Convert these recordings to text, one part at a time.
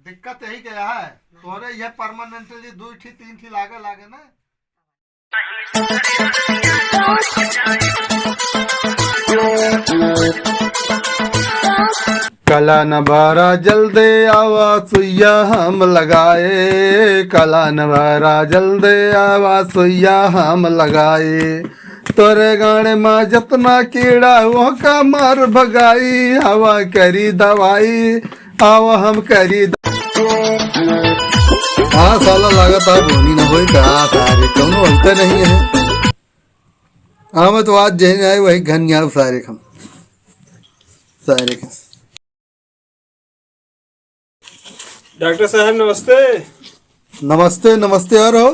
दिक्कत यही क्या है तोरे ये परमानेंटली 2 थी 3 थी लागे ना। कला नबारा जल्दे आवा सुइया हम लगाए, कला नबारा जल्दे आवा सुइया हम लगाए, तोरे गाने में जतना कीड़ा वो का मार भगाई, हवा करी दवाई आवा हम करी हाँ साला लागत है बोनी ना होई का सारे कौन बोलते नहीं है। हाँ मैं तो आज जैन आए वही घन सारे खम डॉक्टर साहब नमस्ते। नमस्ते नमस्ते। और हो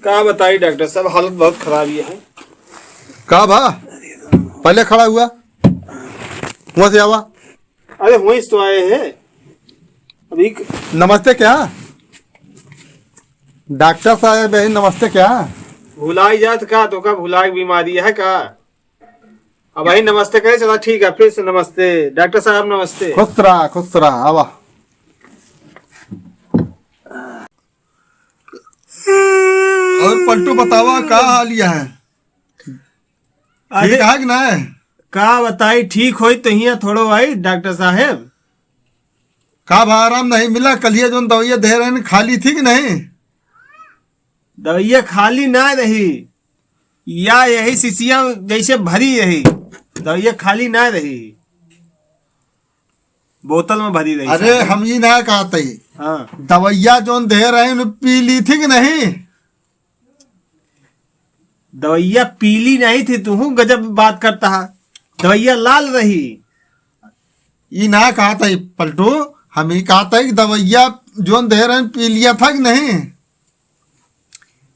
क्या बताइए डॉक्टर साहब, हालत बहुत खराब ही है। का भा पहले खड़ा हुआ वहां से आवा। अरे वहीं तो आए हैं अभी। नमस्ते क्या डॉक्टर साहब नमस्ते क्या भुलाई जात का तो का भुलाई बीमारी है का। अब भाई नमस्ते करे चला ठीक है फिर से नमस्ते डॉक्टर साहब नमस्ते। खुश रहा आवा। और पलटू बतावा का हालिया है ठीक है कि ना है? का बताई ठीक हो तो हिया थोड़ो भाई डॉक्टर साहब। का भा आराम नहीं मिला कलिया जो दवाइया दे रहे खाली थी कि नहीं? दवाइया खाली ना रही या यही शीशियां जैसे भरी रही, दवाइया खाली ना रही, बोतल में भरी रही। अरे हम ये ना कहते हाँ दवाइया जो दे रहे पी ली थी कि नहीं? दवाइया पीली नहीं थी, तू गजब बात करता है, दवाइया लाल रही। ये ना कहता है पलटू, हम ही कहता है कि दवाइया जो दे रहे पी लिया था कि नहीं?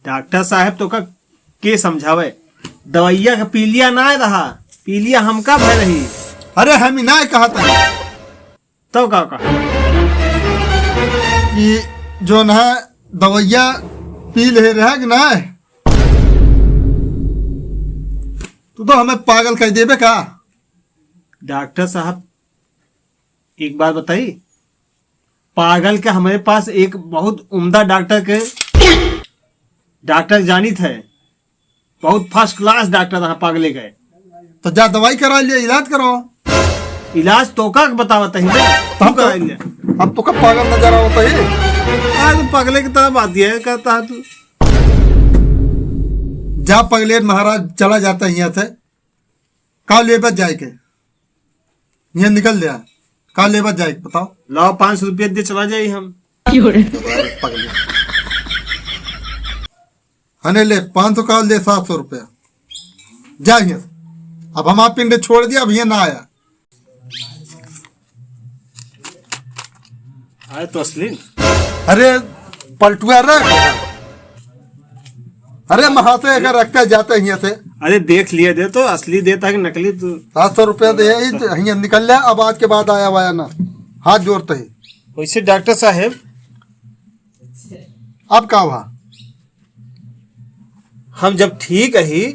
डॉक्टर साहब तो का के समझावे, दवाइया का पीलिया ना रहा, पीलिया हमका भय रही। अरे हम ही ना कहता है तो का कि जो ना दवाइया पी ले रहा कि ना? तू तो हमें पागल कह देबे का। डॉक्टर साहब एक बात बताइए, पागल का हमारे पास एक बहुत उम्दा डॉक्टर जानी थे, बहुत फर्स्ट क्लास डॉक्टर रहा, पागले गए तो जा दवाई करा लिया इलाज करो। इलाज तो का बतावत है हम करा लिया अब तो कब पागल नजर आवता है। आज पगले की तरह बात यह करता है तू। जा पगले महाराज चला जाता है यहाँ से, का लेबर जाए के यहाँ निकल गया, का लेबर जाए बताओ। लाओ 500 रुपया दे चला जाए हम। पगले हने ले 500 का ले 700 रुपया जा यहाँ से। अब हम आप पिंड छोड़ दिया, अब यहाँ ना आया। आए तो असली। अरे पलटुआ रख, अरे महा से अगर रखते जाते यहाँ से। अरे देख लिए दे तो असली देता कि नकली तू। 700 रुपया दे यहाँ निकल लिया, अब आज के बाद आया वाया ना, हाथ जोड़ते ही। वैसे डॉक्टर साहब अब का हुआ? हम जब ठीक ही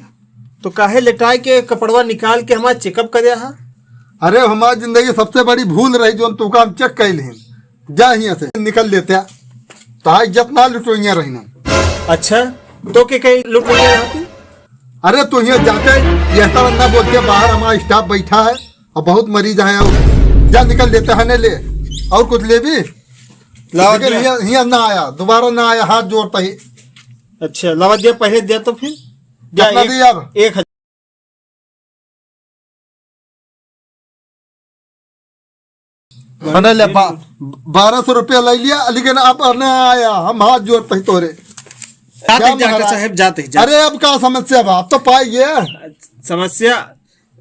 तो काहे लेटाए के कपड़वा निकाल के हमारा चेकअप करे हा? अरे हमारी जिंदगी सबसे बड़ी भूल रही जो तुका हम चेक कर ली, जा यहाँ से निकल लेते तो इज्जत ना लुटोइया रही ना। अच्छा तो के कहीं लुट नहीं रहा तू? अरे तू यहाँ जाते यह तरह ना बोलते, बाहर हमारा स्टाफ बैठा है और बहुत मरीज है, और जा निकल लेते है ले और कुछ ले भी। लेकिन यहाँ ना आया, दोबारा ना आया, हाथ जोड़ता ही। अच्छा लवा दिया पहले दिया तो फिर जा 1000 ले 1200 रुपया ले लिया, लेकिन अब ना आया, हम हाथ जोड़ते ही तोरे। डॉक्टर साहब जाते अरे अब क्या समस्या बा? अब तो पाइए समस्या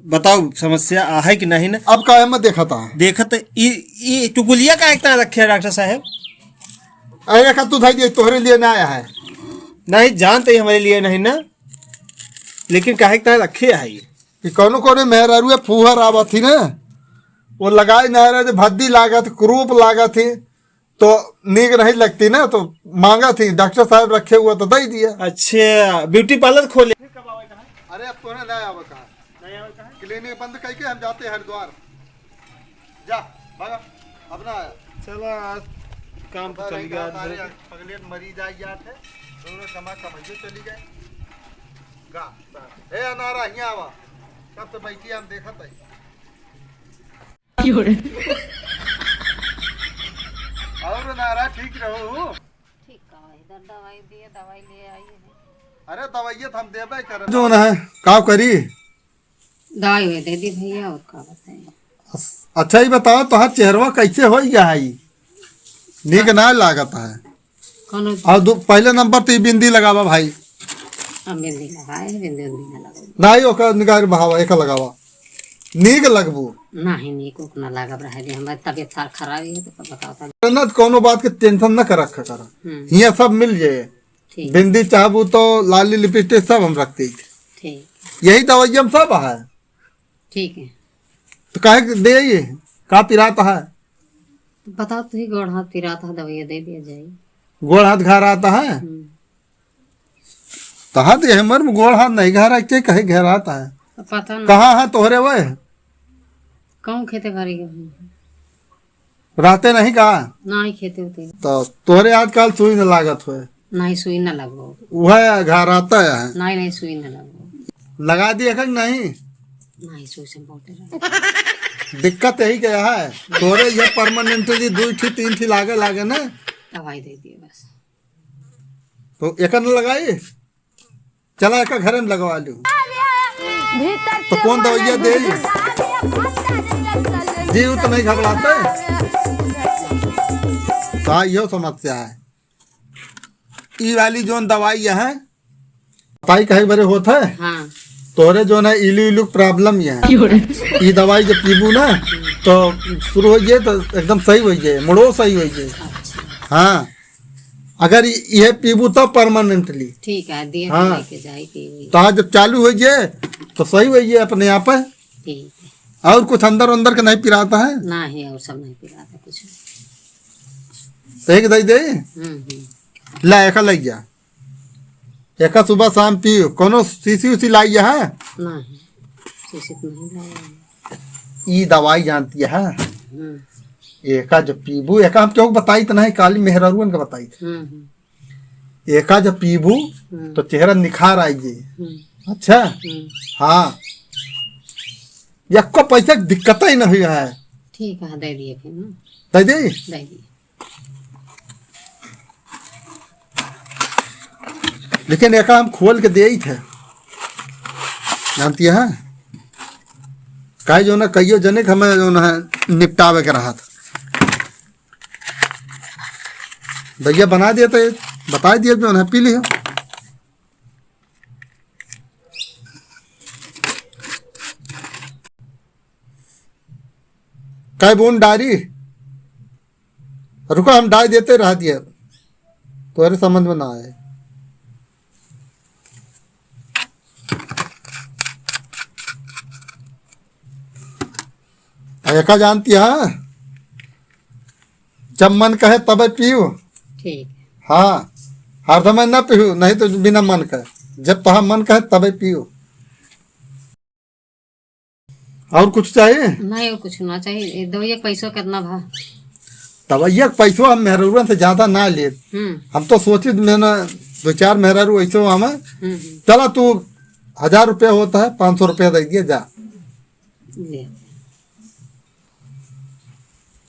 बताओ, समस्या है कि नहीं ना? अब का मैं देखा था देखत ये टुकुलिया का एक रखे है डॉक्टर साहब। अरे का तू भाई तोहरे लिए ना आया है? नहीं जानते ही हमारे लिए नहीं ना, लेकिन काहे का रखे है ये कि कोनो कोनो मेहरारू फूहर आवा थी ना, वो लगाई ना रहे भद्दी लागत क्रूप लागत थी तो नीक नहीं लगती ना, तो मांगा थी, डॉक्टर साहब रखे हुआ तो दे दिया। अच्छा ब्यूटी पार्लर खोले? अरे अब तो नहीं आवा कहा, क्लिनिक बंद करके हम जाते हैं हरिद्वार। जा भागा। अब ना चलो आज काम तो चल गया आज मेरे। पगले मरीज आ गया थे दोनों कमा कमाइए चली गए गा ए अनारा यहाँ आवा कब तो बैठी हम देखा था और अनारा ठीक रहो ठीक है इधर दवाई दिए दवाई ले आई है। अरे दवाइये तो हम देबे कर जो ना है का करी दवाई हुई दे दी भैया और का बताइए। अच्छा ही बताओ तो चेहरवा कैसे हो गया है नीक ना लागत है कौन और पहले नंबर तो बिंदी लगावा भाई अब बिंदी लगाए बिंदी उंदी ना लगाओ नहीं ओकर निगार बहावा एक लगावा नीक लगबू नहीं नहीं को ना लगा रहा है हमारी तबीयत सार खराब है तो बताओ ना कोनो बात के टेंशन न कर रखा कर यहाँ सब मिल जाए ठीक बिंदी चाहबू तो लाली लिपस्टिक सब हम रखते हैं। ठीक यही दवाई हम सब है ठीक है तो काहे दे ये का पिराता है तो बताओ तो ही गोड़ हाथ पिरा था दवाई दे दिया जाए। गोड़ हाथ घर आता है तो हाथ ये हमर में गोड़ हाथ नहीं घर के कहे घर आता है तो पता ना कहाँ है तोहरे वो कहूँ खेते बारी के रहते नहीं कहा ना ही खेते होते तो तोहरे आजकल सुई न लागत हुए नहीं सुई ना लगो वह घर आता है नहीं नहीं सुई ना लगो लगा दिए कि नहीं नहीं सुई से बोलते रहे दिक्कत यही क्या है तोरे ये परमानेंटली 2 थी 3 थी लागे लागे ना दवाई दे दिए बस तो एक न लगाई चला एक घर में लगवा लू तो कौन दवाइया दे जीव तो नहीं घबराते तो यो समस्या है ई वाली जोन दवाई है बताई कहे बरे होता है हाँ तोरे जो ना इलू इलू प्रॉब्लम ये है ये दवाई जब पीबू ना तो शुरू हो जाए तो एकदम सही हो जाए मुड़ो सही हो जाए अच्छा हाँ अगर ये पीबू तो परमानेंटली ठीक है दिए हाँ। लेके जाए कि तो आज जब चालू हो जाए तो सही हो जाए अपने आप है ठीक है और कुछ अंदर अंदर का नहीं पिराता है नहीं और सब नहीं पिलाता कुछ तो एक दई दे हम्म। ला एक लग जा एक सुबह शाम पियो कोनो सीसी उसी लाई है नहीं शीशित नहीं लाया ई दवाई जानती है हम्म, एका जब पीबू एका हम क्यों बताई तो नहीं काली मेहरारू का बताई थी एका जब पीबू तो चेहरा निखार आएगी अच्छा हाँ को पैसा की दिक्कत ही नहीं है ठीक है दे दिए फिर ना दे दे दे दिए लेकिन एका हम खोल के दे ही थे जानती है कहे जो ना कहियो जने के हमें जो ना निपटावे के रहा था भैया बना दिए थे बता दिए जो ना पी लियो काय बोन डारी रुको हम डाल देते रह दिया तुम्हारे समझ में ना आए एका जानती है जब मन कहे तब पियो ठीक है हाँ हर समय न पियो नहीं तो बिना मन कहे जब तुहा मन कहे तब पियो और कुछ चाहिए नहीं और कुछ ना चाहिए दवाई पैसों कितना भा दवाइया के पैसों हम मेहरारू से ज्यादा ना ले हम तो सोचे मैंने 2-4 मेहरारू ऐसे हमें चला तू 1000 रुपया होता है 500 रुपया दे दिए जा ले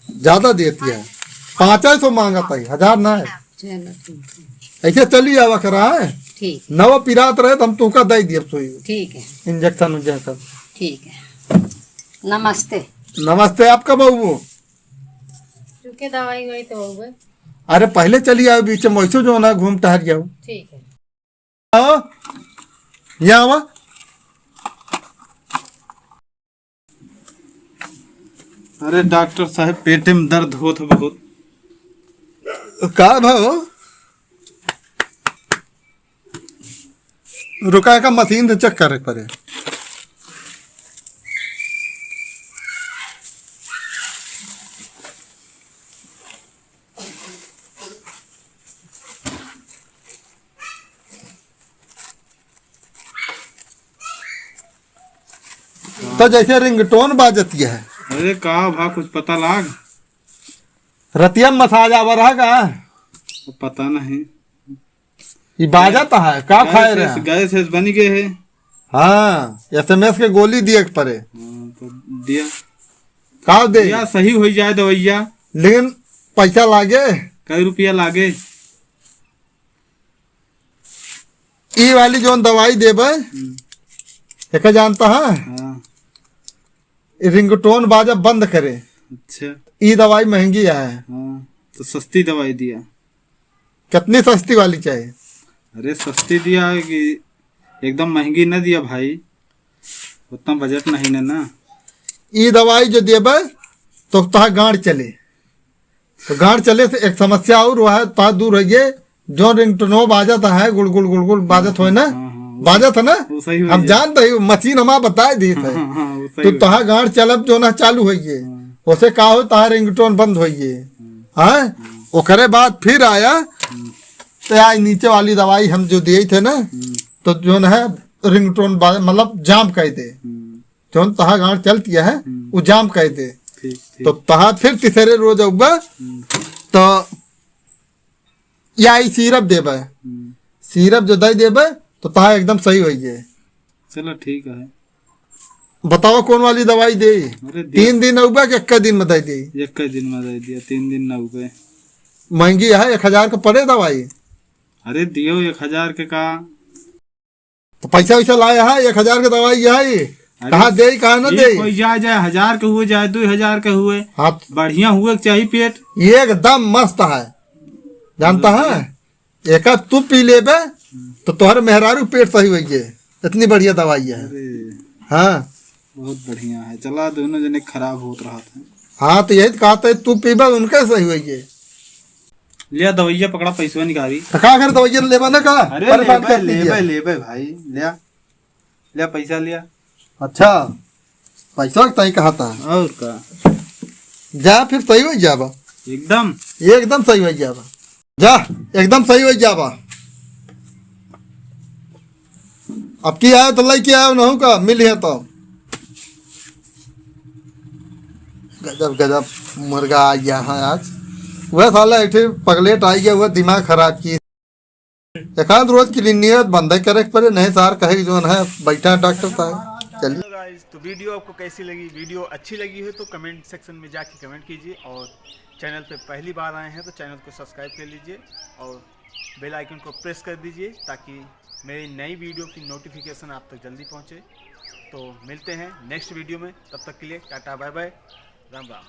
ज्यादा देती है 500 मांगा था 1000 ना है चलो ठीक है ऐसे चली आवा करा है ठीक नवा पिरात रहे तो हम तुमका दे दिए सुई ठीक है इंजेक्शन उजेक्शन ठीक है नमस्ते नमस्ते आपका बहू चूँकि दवाई हुई तो हो गई अरे पहले चली आओ बीच में ऐसे जो ना घूम टहर जाओ ठीक है आओ यहाँ आवा अरे डॉक्टर साहब पेटे में दर्द होत है बहुत। का भाव रुका का मशीन से चेक करे पड़े तो जैसे रिंगटोन बाजती है अरे का भा कुछ पता लाग रतिया में मसाज आवा रहा का पता नहीं, ये बाजाता है का खाए रहे गैस बन गए है। हाँ SMS के गोली दिए के परे तो दिया का दे दिया, सही हो जाए दवाइया। लेकिन पैसा लागे कई रुपया लागे? ई वाली जो दवाई देबे एक जानता है हाँ, रिंगटोन बाजा बंद करे, अच्छा ई दवाई महंगी है। हाँ, तो सस्ती दवाई दिया। कितनी सस्ती वाली चाहिए? अरे सस्ती दिया है कि एकदम महंगी न दिया भाई, उतना बजट नहीं ना। ई दवाई जो देबे तो तहा गांड चले, तो गांड चले से एक समस्या और वह तहा दूर है। जो रिंगटोनो बाजत है गुड़ गुड़ गुड़ गुड़ बाजत हो ना, बाजत है ना, वो सही हो हम जानते ही मशीन हमारा बताए दी थे। वो सही तो हो तहा गांड चलब जो ना चालू होइए, उसे का हो तहा रिंगटोन बंद होइए। हाँ ओकरे बाद फिर आया तो आज नीचे वाली दवाई हम जो दिए थे ना, तो जो है रिंगटोन मतलब जाम कह दे, जो तहा गांड चलती है वो जाम कह दे। ठीक ठीक। तो तहा फिर तीसरे रोज उबा तो या सिरप देबे, सिरप जो दे देबे तो तहा एकदम सही होइए। चलो ठीक है। बताओ कौन वाली दवाई दे? अरे दिया, 3 दिन उबा के 1 दिन में दे दी? एक दिन में दे दिया, 3 दिन न उगे। महंगी है, 1000 का पड़े दवाई। अरे दियो 1000 के का? तो पैसा वैसा लाया है 1000 की दवाई है, कहाँ दे कहाँ न दे? कोई जाए 1000 के हुए जाए 2000 के हुए, हाँ बढ़िया हुए चाहिए पेट। एकदम मस्त है, जानता है। एक तू पी लेबे तो तोहर मेहरारू पेट सही होइए, इतनी बढ़िया दवाई है। अरे हाँ बहुत बढ़िया है। चला दोनों जने खराब होत रहा था। हाँ तो यही तो कहा था, तू पीबे उनके सही होइए। लिया दवाइया पकड़ा, पैसा निकाली। तो का कर दवाई लेबा ना का? अरे परेशान लेबे कर लेबे दीजिए। लेबे भाई, लिया लिया पैसा लिया। अच्छा पैसा तय कहा था, और का जा फिर सही हो जाबा, एकदम एकदम सही हो जाबा, जा एकदम सही हो जाबा। अब की आयो तो लई के आयो नहु का मिल है तो गजब गजब मुर्गा आ गया है आज। वह साला एक पगलेट आ गया, वह दिमाग खराब की। एकाध रोज की नियत बंद करे पड़े, नहीं सार कहे जो है बैठा डॉक्टर साहब। चलिए हेलो गाइस, तो वीडियो आपको कैसी लगी? वीडियो अच्छी लगी हो तो कमेंट सेक्शन में जाके कमेंट कीजिए, और चैनल पे पहली बार आए हैं तो चैनल को सब्सक्राइब कर लीजिए और बेल आइकन को प्रेस कर दीजिए ताकि मेरी नई वीडियो की नोटिफिकेशन आप तक जल्दी पहुंचे। तो मिलते हैं नेक्स्ट वीडियो में, तब तक के लिए tata bye bye, Ram Ram.